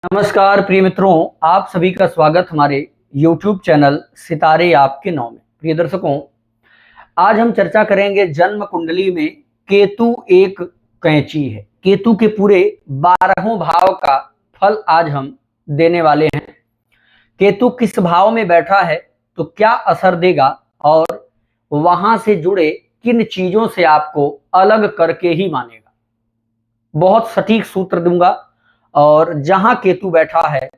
नमस्कार प्रिय मित्रों, आप सभी का स्वागत हमारे YouTube चैनल सितारे आपके नाव में। प्रिय दर्शकों, आज हम चर्चा करेंगे जन्म कुंडली में केतु एक कैंची है। केतु के पूरे 12 भाव का फल आज हम देने वाले हैं। केतु किस भाव में बैठा है तो क्या असर देगा और वहां से जुड़े किन चीजों से आपको अलग करके ही मानेगा। बहुत सटीक सूत्र दूंगा और जहां केतु बैठा है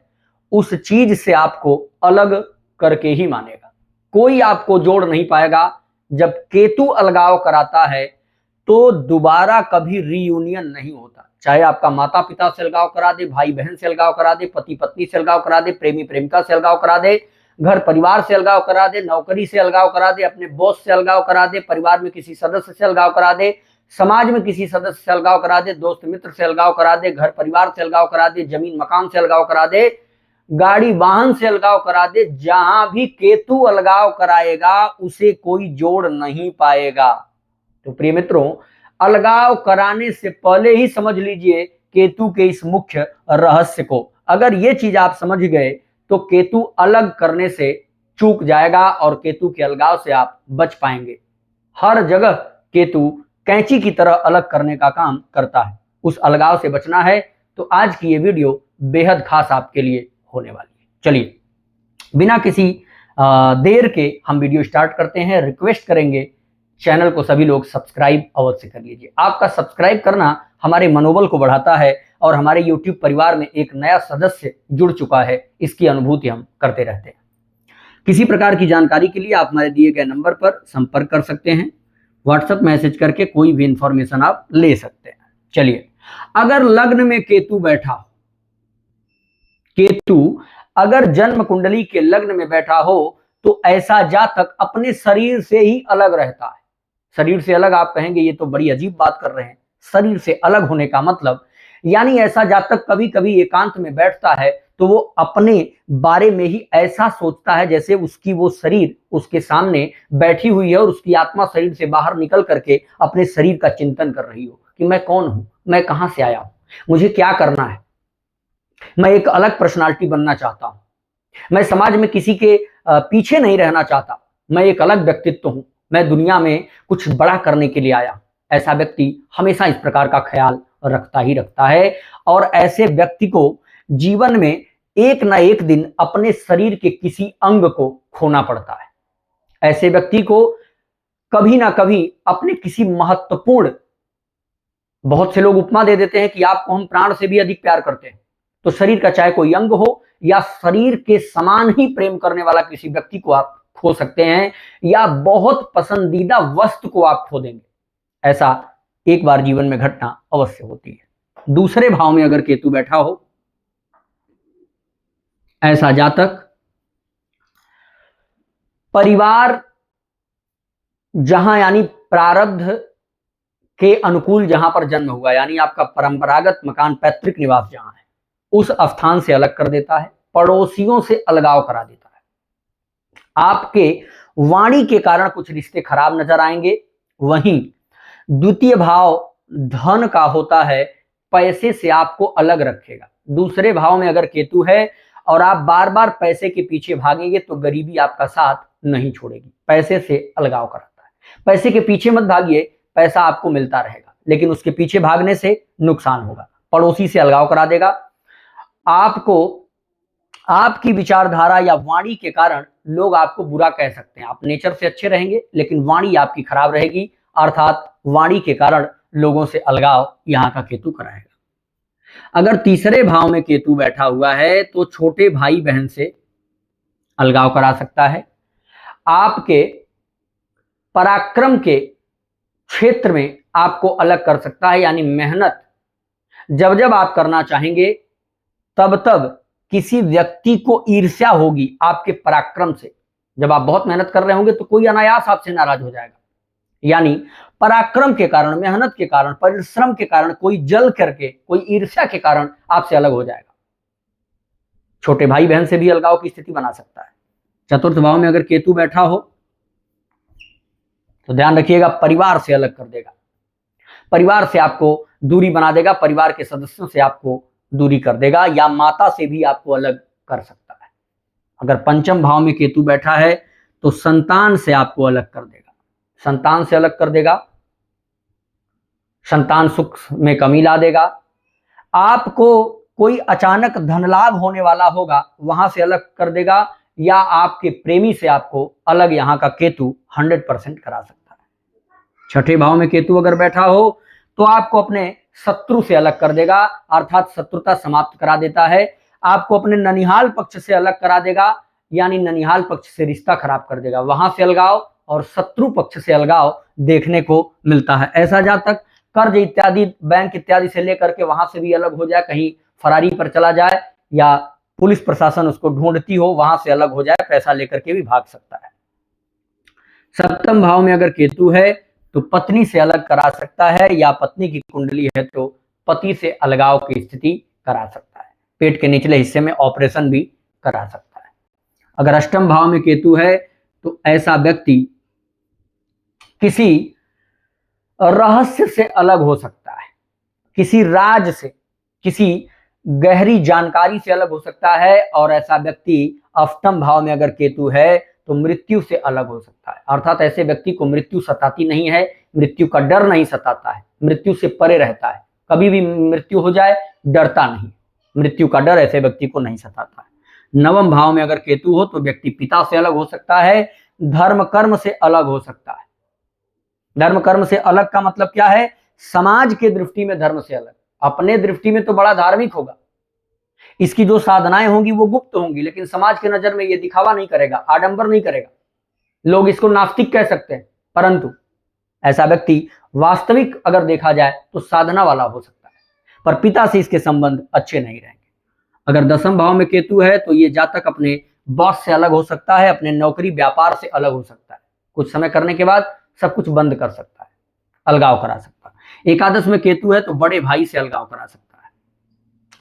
उस चीज से आपको अलग करके ही मानेगा। कोई आपको जोड़ नहीं पाएगा। जब केतु अलगाव कराता है तो दोबारा कभी रीयूनियन नहीं होता। चाहे आपका माता पिता से अलगाव करा दे, भाई बहन से अलगाव करा दे, पति पत्नी से अलगाव करा दे, प्रेमी प्रेमिका से अलगाव करा दे, घर परिवार से अलगाव करा दे, नौकरी से अलगाव करा दे, अपने बॉस से अलगाव करा दे, परिवार में किसी सदस्य से अलगाव करा दे, समाज में किसी सदस्य से अलगाव करा दे, दोस्त मित्र से अलगाव करा दे, घर परिवार से अलगाव करा दे, जमीन मकान से अलगाव करा दे, गाड़ी वाहन से अलगाव करा दे। जहां भी केतु अलगाव कराएगा उसे कोई जोड़ नहीं पाएगा। तो प्रिय मित्रों, अलगाव कराने से पहले ही समझ लीजिए केतु के इस मुख्य रहस्य को। अगर ये चीज आप समझ गए तो केतु अलग करने से चूक जाएगा और केतु के अलगाव से आप बच पाएंगे। हर जगह केतु कैंची की तरह अलग करने का काम करता है। उस अलगाव से बचना है तो आज की ये वीडियो बेहद खास आपके लिए होने वाली है। चलिए बिना किसी देर के हम वीडियो स्टार्ट करते हैं। रिक्वेस्ट करेंगे चैनल को सभी लोग सब्सक्राइब अवश्य कर लीजिए। आपका सब्सक्राइब करना हमारे मनोबल को बढ़ाता है और हमारे YouTube परिवार में एक नया सदस्य जुड़ चुका है, इसकी अनुभूति हम करते रहते हैं। किसी प्रकार की जानकारी के लिए आप हमारे दिए गए नंबर पर संपर्क कर सकते हैं। व्हाट्सएप मैसेज करके कोई भी इंफॉर्मेशन आप ले सकते हैं। चलिए, अगर लग्न में केतु बैठा हो, केतु अगर जन्म कुंडली के लग्न में बैठा हो तो ऐसा जातक अपने शरीर से ही अलग रहता है। शरीर से अलग आप कहेंगे ये तो बड़ी अजीब बात कर रहे हैं। शरीर से अलग होने का मतलब यानी ऐसा जातक कभी कभी एकांत में बैठता है तो वो अपने बारे में ही ऐसा सोचता है जैसे उसकी वो शरीर उसके सामने बैठी हुई है और उसकी आत्मा शरीर से बाहर निकल करके अपने शरीर का चिंतन कर रही हो कि मैं कौन हूं, मैं कहां से आया हूं, मुझे क्या करना है, मैं एक अलग पर्सनालिटी बनना चाहता हूं, मैं समाज में किसी के पीछे नहीं रहना चाहता, मैं एक अलग व्यक्तित्व हूं, मैं दुनिया में कुछ बड़ा करने के लिए आया। ऐसा व्यक्ति हमेशा इस प्रकार का ख्याल रखता ही रखता है और ऐसे व्यक्ति को जीवन में एक ना एक दिन अपने शरीर के किसी अंग को खोना पड़ता है। ऐसे व्यक्ति को कभी ना कभी अपने किसी महत्वपूर्ण, बहुत से लोग उपमा दे देते हैं कि आपको हम प्राण से भी अधिक प्यार करते हैं, तो शरीर का चाहे कोई अंग हो या शरीर के समान ही प्रेम करने वाला किसी व्यक्ति को आप खो सकते हैं या बहुत पसंदीदा वस्तु को आप खो देंगे। ऐसा एक बार जीवन में घटना अवश्य होती है। दूसरे भाव में अगर केतु बैठा हो, ऐसा जातक परिवार जहां यानी प्रारब्ध के अनुकूल जहां पर जन्म हुआ, यानी आपका परंपरागत मकान पैतृक निवास जहां है, उस स्थान से अलग कर देता है, पड़ोसियों से अलगाव करा देता है। आपके वाणी के कारण कुछ रिश्ते खराब नजर आएंगे। वहीं द्वितीय भाव धन का होता है, पैसे से आपको अलग रखेगा। दूसरे भाव में अगर केतु है और आप बार बार पैसे के पीछे भागेंगे तो गरीबी आपका साथ नहीं छोड़ेगी। पैसे से अलगाव कराता है। पैसे के पीछे मत भागिए, पैसा आपको मिलता रहेगा, लेकिन उसके पीछे भागने से नुकसान होगा। पड़ोसी से अलगाव करा देगा। आपको आपकी विचारधारा या वाणी के कारण लोग आपको बुरा कह सकते हैं। आप नेचर से अच्छे रहेंगे लेकिन वाणी आपकी खराब रहेगी, अर्थात वाणी के कारण लोगों से अलगाव यहां का केतु कराएगा। अगर तीसरे भाव में केतु बैठा हुआ है तो छोटे भाई बहन से अलगाव करा सकता है। आपके पराक्रम के क्षेत्र में आपको अलग कर सकता है, यानी मेहनत जब जब आप करना चाहेंगे तब तब किसी व्यक्ति को ईर्ष्या होगी आपके पराक्रम से। जब आप बहुत मेहनत कर रहे होंगे तो कोई अनायास आपसे नाराज हो जाएगा। यानी पराक्रम के कारण, मेहनत के कारण, परिश्रम के कारण कोई जल करके, कोई ईर्ष्या के कारण आपसे अलग हो जाएगा। छोटे भाई बहन से भी अलगाव की स्थिति बना सकता है। चतुर्थ भाव में अगर केतु बैठा हो तो ध्यान रखिएगा, परिवार से अलग कर देगा। परिवार से आपको दूरी बना देगा, परिवार के सदस्यों से आपको दूरी कर देगा या माता से भी आपको अलग कर सकता है। अगर पंचम भाव में केतु बैठा है तो संतान से आपको अलग कर देगा, संतान से अलग कर देगा, संतान सुख में कमी ला देगा। आपको कोई अचानक धन लाभ होने वाला होगा, वहां से अलग कर देगा, या आपके प्रेमी से आपको अलग यहां का केतु 100% करा सकता है। छठे भाव में केतु अगर बैठा हो तो आपको अपने शत्रु से अलग कर देगा, अर्थात शत्रुता समाप्त करा देता है। आपको अपने ननिहाल पक्ष से अलग करा देगा, यानी ननिहाल पक्ष से रिश्ता खराब कर देगा, वहां से अलगाव और शत्रु पक्ष से अलगाव देखने को मिलता है। ऐसा जातक कर्ज इत्यादि, बैंक इत्यादि से लेकर के वहां से भी अलग हो जाए, कहीं फरारी पर चला जाए या पुलिस प्रशासन उसको ढूंढती हो, वहां से अलग हो जाए, पैसा लेकर के भी भाग सकता है। सप्तम भाव में अगर केतु है तो पत्नी से अलग करा सकता है, या पत्नी की कुंडली है तो पति से अलगाव की स्थिति करा सकता है। पेट के निचले हिस्से में ऑपरेशन भी करा सकता है। अगर अष्टम भाव में केतु है तो ऐसा व्यक्ति किसी रहस्य से अलग हो सकता है, किसी राज से, किसी गहरी जानकारी से अलग हो सकता है। और ऐसा व्यक्ति अष्टम भाव में अगर केतु है तो मृत्यु से अलग हो सकता है, अर्थात ऐसे व्यक्ति को मृत्यु सताती नहीं है, मृत्यु का डर नहीं सताता है, मृत्यु से परे रहता है, कभी भी मृत्यु हो जाए डरता नहीं, मृत्यु का डर ऐसे व्यक्ति को नहीं सताता है। नवम भाव में अगर केतु हो तो व्यक्ति पिता से अलग हो सकता है, धर्म कर्म से अलग हो सकता है। धर्म कर्म से अलग का मतलब क्या है? समाज के दृष्टि में धर्म से अलग, अपने दृष्टि में तो बड़ा धार्मिक होगा, इसकी जो साधनाएं होंगी वो गुप्त होंगी, लेकिन समाज के नजर में ये दिखावा नहीं करेगा, आडंबर नहीं करेगा, लोग इसको नास्तिक कह सकते हैं, परंतु ऐसा व्यक्ति वास्तविक अगर देखा जाए तो साधना वाला हो सकता है, पर पिता से इसके संबंध अच्छे नहीं रहेंगे। अगर दसम भाव में केतु है तो ये जातक अपने बॉस से अलग हो सकता है, अपने नौकरी व्यापार से अलग हो सकता है, कुछ समय करने के बाद सब कुछ बंद कर सकता है, अलगाव करा सकता है। एकादश में केतु है तो बड़े भाई से अलगाव करा सकता है,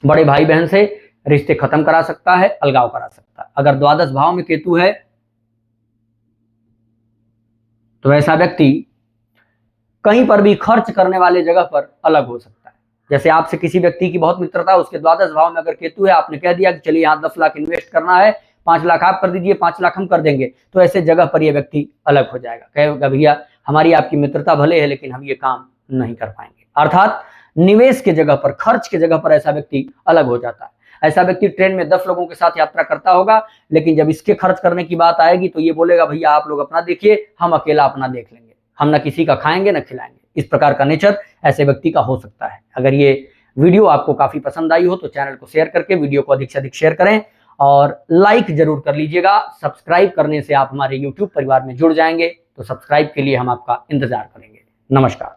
बड़े भाई बहन से रिश्ते खत्म करा सकता है, अलगाव करा सकता है। अगर द्वादश भाव में केतु है तो ऐसा व्यक्ति कहीं पर भी खर्च करने वाले जगह पर अलग हो सकता है। जैसे आपसे किसी व्यक्ति की बहुत मित्रता, उसके द्वादश भाव में अगर केतु है, आपने कह दिया कि चलिए यहाँ 10 लाख इन्वेस्ट करना है, 5 लाख आप कर दीजिए, 5 लाख हम कर देंगे, तो ऐसे जगह पर यह व्यक्ति अलग हो जाएगा, कहेगा भैया हमारी आपकी मित्रता भले है लेकिन हम ये काम नहीं कर पाएंगे। अर्थात निवेश के जगह पर, खर्च के जगह पर ऐसा व्यक्ति अलग हो जाता है। ऐसा व्यक्ति ट्रेन में 10 लोगों के साथ यात्रा करता होगा, लेकिन जब इसके खर्च करने की बात आएगी तो ये बोलेगा भैया आप लोग अपना देखिए, हम अकेला अपना देख लेंगे, हम ना किसी का खाएंगे ना खिलाएंगे। इस प्रकार का नेचर ऐसे व्यक्ति का हो सकता है। अगर ये वीडियो आपको काफी पसंद आई हो तो चैनल को शेयर करके वीडियो को अधिक से अधिक शेयर करें और लाइक जरूर कर लीजिएगा। सब्सक्राइब करने से आप हमारे YouTube परिवार में जुड़ जाएंगे, तो सब्सक्राइब के लिए हम आपका इंतजार करेंगे। नमस्कार।